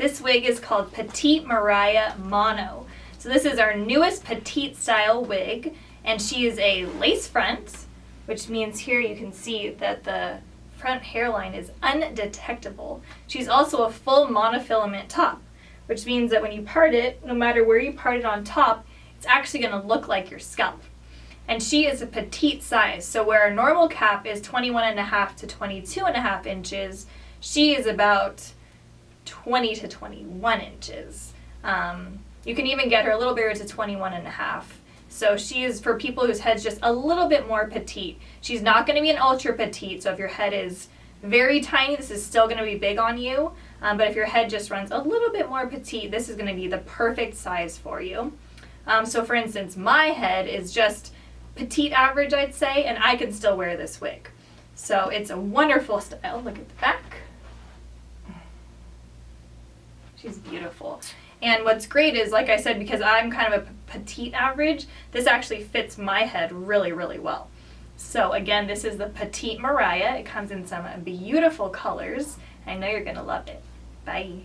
This wig is called Petite Mariah Mono. So this is our newest petite style wig, and she is a lace front, which means here you can see that the front hairline is undetectable. She's also a full monofilament top, which means that when you part it, no matter where you part it on top, it's actually going to look like your scalp. And she is a petite size, so where a normal cap is 21.5 to 22.5 inches, she is about 20 to 21 inches. You can even get her a little bigger to 21.5. So she is for people whose head's just a little bit more petite. She's not going to be an ultra petite, so if your head is very tiny, this is still going to be big on you. But if your head just runs a little bit more petite, this is going to be the perfect size for you. So for instance, my head is just petite average, I'd say, and I can still wear this wig. So it's a wonderful style. Look at the back. She's beautiful. And what's great is, like I said, because I'm kind of a petite average, this actually fits my head really, really well. So again, this is the Petite Mariah. It comes in some beautiful colors. I know you're going to love it. Bye.